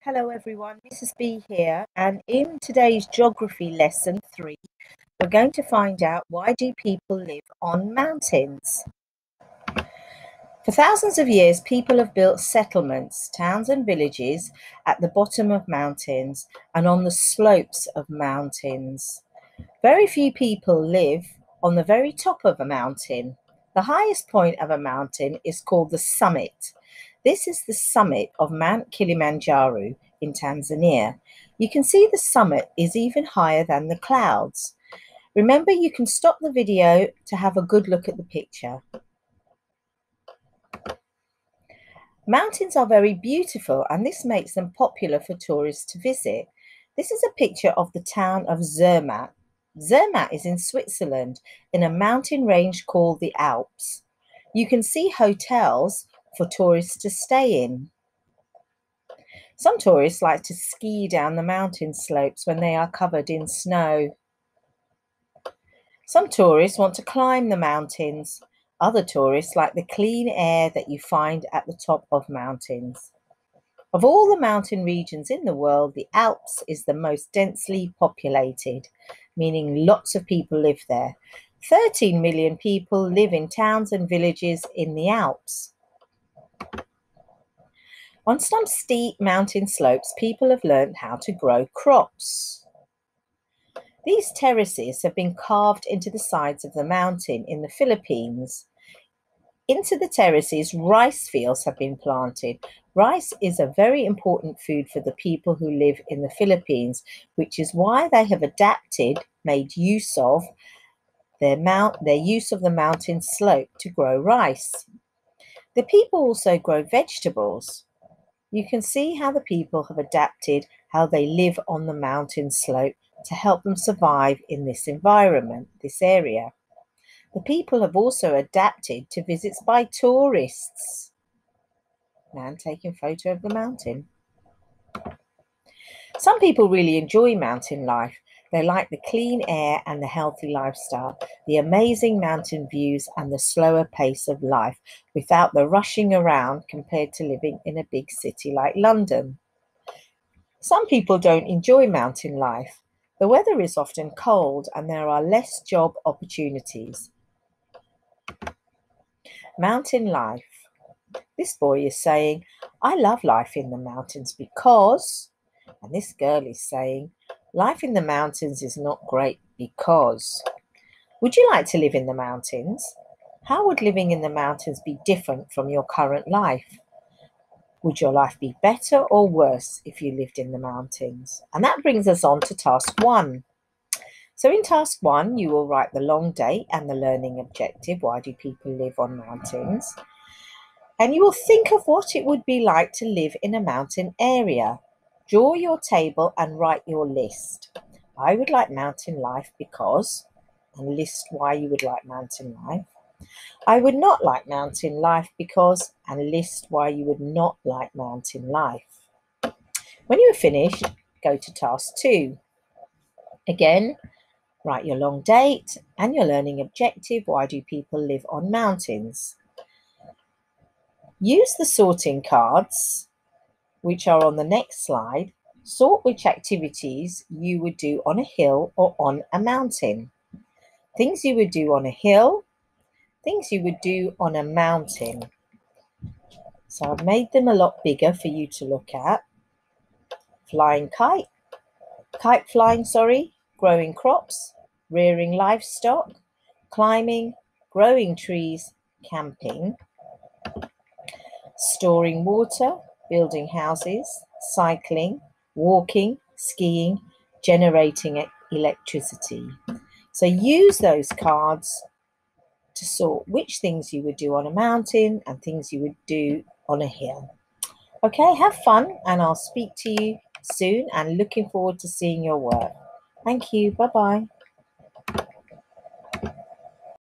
Hello everyone, Mrs. B here, and in today's geography lesson 3, we're going to find out why do people live on mountains. For thousands of years, people have built settlements, towns and villages at the bottom of mountains and on the slopes of mountains. Very few people live on the very top of a mountain. The highest point of a mountain is called the summit. This is the summit of Mount Kilimanjaro in Tanzania. You can see the summit is even higher than the clouds. Remember, you can stop the video to have a good look at the picture. Mountains are very beautiful, and this makes them popular for tourists to visit. This is a picture of the town of Zermatt. Zermatt is in Switzerland, in a mountain range called the Alps. You can see hotels for tourists to stay in. Some tourists like to ski down the mountain slopes when they are covered in snow. Some tourists want to climb the mountains. Other tourists like the clean air that you find at the top of mountains. Of all the mountain regions in the world, the Alps is the most densely populated, meaning lots of people live there. 13 million people live in towns and villages in the Alps. On some steep mountain slopes, people have learned how to grow crops. These terraces have been carved into the sides of the mountain in the Philippines. Into the terraces, rice fields have been planted. Rice is a very important food for the people who live in the Philippines, which is why they have made use of their use of the mountain slope to grow rice. The people also grow vegetables. You can see how the people have adapted how they live on the mountain slope to help them survive in this environment, this area. The people have also adapted to visits by tourists. Man taking photo of the mountain. Some people really enjoy mountain life. They like the clean air and the healthy lifestyle, the amazing mountain views and the slower pace of life without the rushing around compared to living in a big city like London. Some people don't enjoy mountain life. The weather is often cold and there are less job opportunities. Mountain life. This boy is saying, I love life in the mountains because, and this girl is saying, life in the mountains is not great because. Would you like to live in the mountains? How would living in the mountains be different from your current life? Would your life be better or worse if you lived in the mountains? And that brings us on to task 1. So in task 1, you will write the long date and the learning objective. Why do people live on mountains? And you will think of what it would be like to live in a mountain area. Draw your table and write your list. I would like mountain life because, and list why you would like mountain life. I would not like mountain life because, and list why you would not like mountain life. When you are finished, go to task 2. Again, write your long date and your learning objective. Why do people live on mountains? Use the sorting cards, which are on the next slide. Sort which activities you would do on a hill or on a mountain. Things you would do on a hill, things you would do on a mountain. So I've made them a lot bigger for you to look at. Flying kite flying, growing crops, rearing livestock, climbing, growing trees, camping, storing water, building houses, cycling, walking, skiing, generating electricity. So use those cards to sort which things you would do on a mountain and things you would do on a hill. Okay, have fun, and I'll speak to you soon and looking forward to seeing your work. Thank you. Bye-bye.